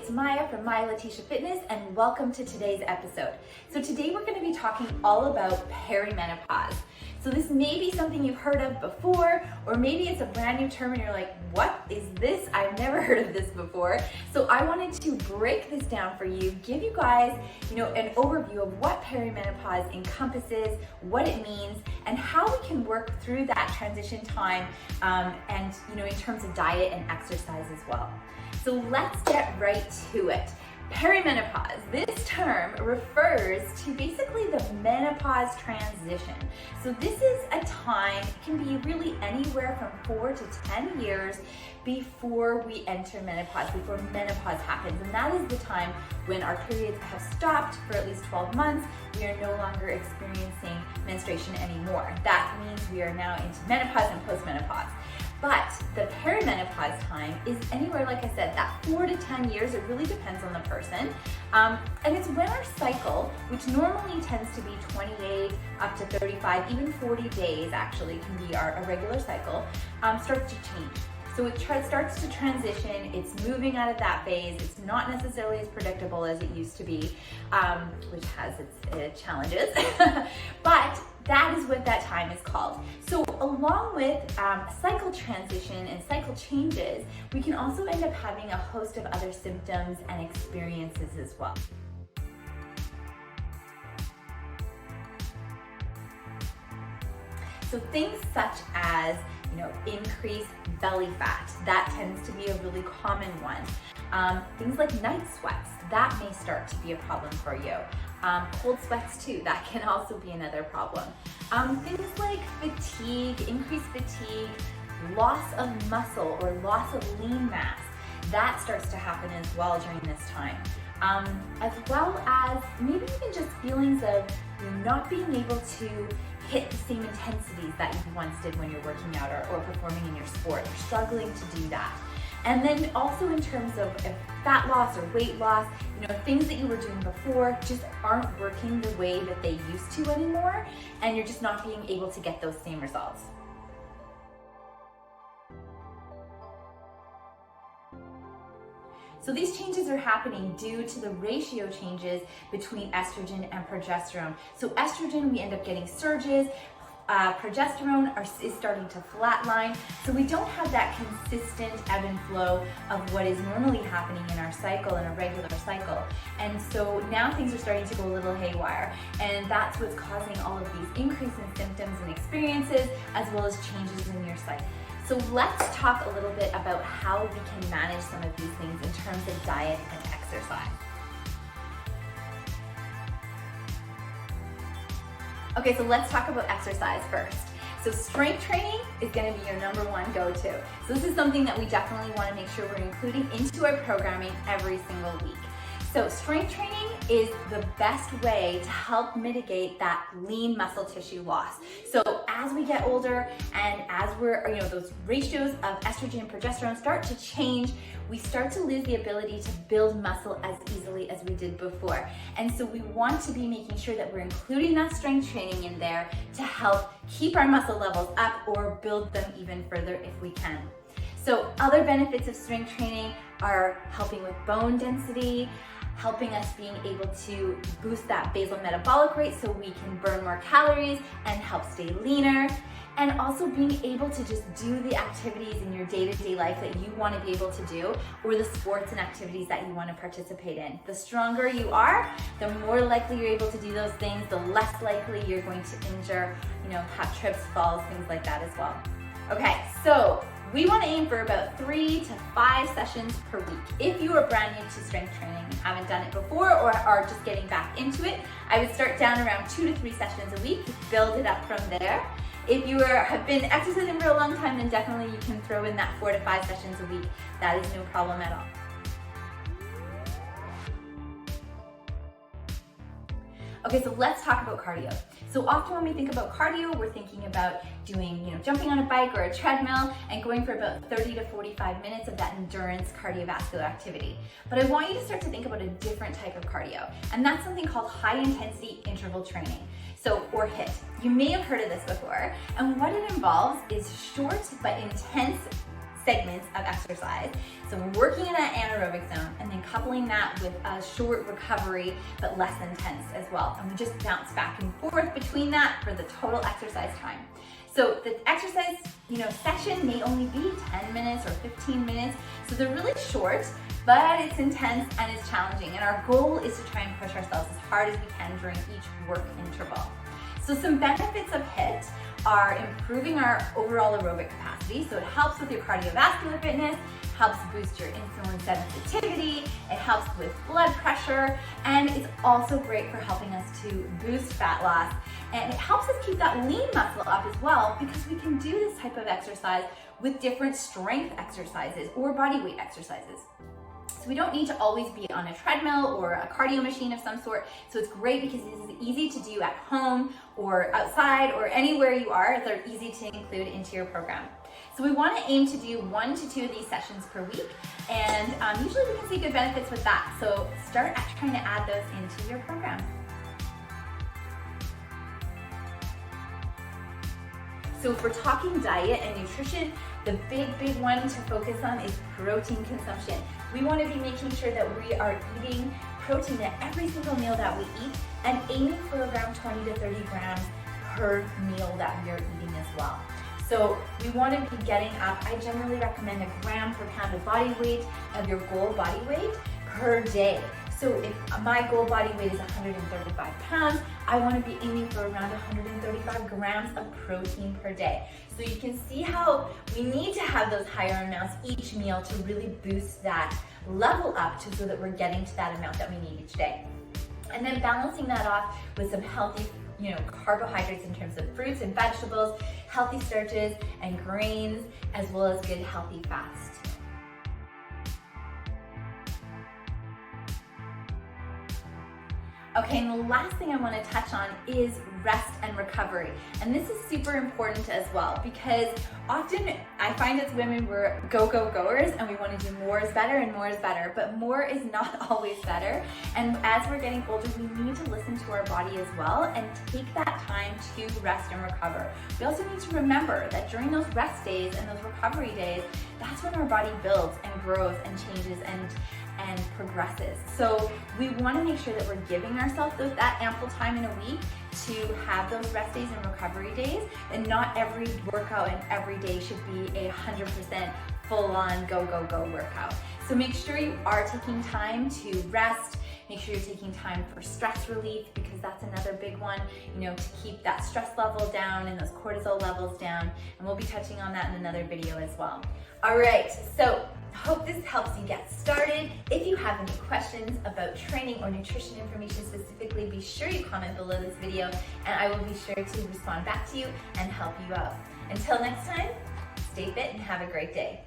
it's Maya from Maia Letitia Fitness, and welcome to today's episode. So today we're going to be talking all about perimenopause. So this may be something you've heard of before, or maybe it's a brand new term and you're like, what is this? I've never heard of this before. So I wanted to break this down for you, give you guys, an overview of what perimenopause encompasses, what it means, and how we can work through that transition time, and in terms of diet and exercise as well. So let's get right to it. Perimenopause, this term refers to basically the menopause transition. So this is a time, it can be really anywhere from 4 to 10 years before we enter menopause, before menopause happens. And that is the time when our periods have stopped for at least 12 months. We are no longer experiencing menstruation anymore. That means we are now into menopause and postmenopause. But the perimenopause time is anywhere, like I said, that 4 to 10 years. It really depends on the person. And it's when our cycle, which normally tends to be 28 up to 35, even 40 days actually can be our regular cycle, starts to change. So it starts to transition. It's moving out of that phase. It's not necessarily as predictable as it used to be, which has its challenges. But that is what that time is called. So along with cycle transition and cycle changes, we can also end up having a host of other symptoms and experiences as well. So things such as increased belly fat, that tends to be a really common one. Things like night sweats, that may start to be a problem for you. Cold sweats too, that can also be another problem. Things like fatigue, increased fatigue, loss of muscle or loss of lean mass, that starts to happen as well during this time. As well as maybe even just feelings of not being able to hit the same intensities that you once did when you're working out or performing in your sport. You're struggling to do that. And then also in terms of fat loss or weight loss, things that you were doing before just aren't working the way that they used to anymore, and you're just not being able to get those same results. So these changes are happening due to the ratio changes between estrogen and progesterone. So estrogen, we end up getting surges. Progesterone is starting to flatline. So we don't have that consistent ebb and flow of what is normally happening in our cycle, in a regular cycle. And so now things are starting to go a little haywire. And that's what's causing all of these increases in symptoms and experiences, as well as changes in your cycle. So let's talk a little bit about how we can manage some of these things in terms of diet and exercise. Okay, so let's talk about exercise first. So strength training is going to be your number one go-to. So this is something that we definitely want to make sure we're including into our programming every single week. So strength training is the best way to help mitigate that lean muscle tissue loss. So as we get older and as we're, those ratios of estrogen and progesterone start to change, we start to lose the ability to build muscle as easily as we did before. And so we want to be making sure that we're including that strength training in there to help keep our muscle levels up or build them even further if we can. So other benefits of strength training are helping with bone density, helping us being able to boost that basal metabolic rate so we can burn more calories and help stay leaner, and also being able to just do the activities in your day-to-day life that you want to be able to do, or the sports and activities that you want to participate in. The stronger you are, the more likely you're able to do those things, the less likely you're going to injure, have trips, falls, things like that as well. Okay, so we want to aim for about 3 to 5 sessions per week. If you are brand new to strength training and haven't done it before or are just getting back into it, I would start down around 2 to 3 sessions a week, build it up from there. If you have been exercising for a long time, then definitely you can throw in that 4 to 5 sessions a week. That is no problem at all. Okay, so let's talk about cardio. So often when we think about cardio, we're thinking about doing, jumping on a bike or a treadmill and going for about 30 to 45 minutes of that endurance cardiovascular activity. But I want you to start to think about a different type of cardio, and that's something called high intensity interval training. Or HIIT. You may have heard of this before, and what it involves is short but intense segments of exercise. So we're working in that anaerobic zone and then coupling that with a short recovery, but less intense as well. And we just bounce back and forth between that for the total exercise time. So the exercise, section may only be 10 minutes or 15 minutes. So they're really short, but it's intense and it's challenging. And our goal is to try and push ourselves as hard as we can during each work interval. So some benefits of HIIT are improving our overall aerobic capacity. So it helps with your cardiovascular fitness, helps boost your insulin sensitivity, it helps with blood pressure, and it's also great for helping us to boost fat loss. And it helps us keep that lean muscle up as well, because we can do this type of exercise with different strength exercises or body weight exercises. So we don't need to always be on a treadmill or a cardio machine of some sort. So it's great because this is easy to do at home or outside or anywhere you are. They're easy to include into your program. So we want to aim to do 1 to 2 of these sessions per week. And usually we can see good benefits with that. So start trying to add those into your program. So if we're talking diet and nutrition, the big one to focus on is protein consumption. We want to be making sure that we are eating protein at every single meal that we eat and aiming for around 20 to 30 grams per meal that we are eating as well. So we want to be getting up, I generally recommend a gram per pound of body weight of your goal body weight per day. So if my goal body weight is 135 pounds, I want to be aiming for around 135 grams of protein per day. So you can see how we need to have those higher amounts each meal to really boost that level up so that we're getting to that amount that we need each day. And then balancing that off with some healthy carbohydrates in terms of fruits and vegetables, healthy starches and grains, as well as good healthy fats. Okay, and the last thing I want to touch on is rest and recovery. And this is super important as well, because often I find as women we're go-go-goers and we want to do more is better and more is better, but more is not always better. And as we're getting older, we need to listen to our body as well and take that time to rest and recover. We also need to remember that during those rest days and those recovery days, that's when our body builds and grows and changes and progresses. So we want to make sure that we're giving ourselves that ample time in a week to have those rest days and recovery days, and not every workout and every day should be a 100% full-on go workout. So make sure you are taking time to rest. Make sure you're taking time for stress relief, because that's another big one, to keep that stress level down and those cortisol levels down. And we'll be touching on that in another video as well. All right, so hope this helps you get started. If you have any questions about training or nutrition information specifically, be sure you comment below this video and I will be sure to respond back to you and help you out. Until next time, stay fit and have a great day.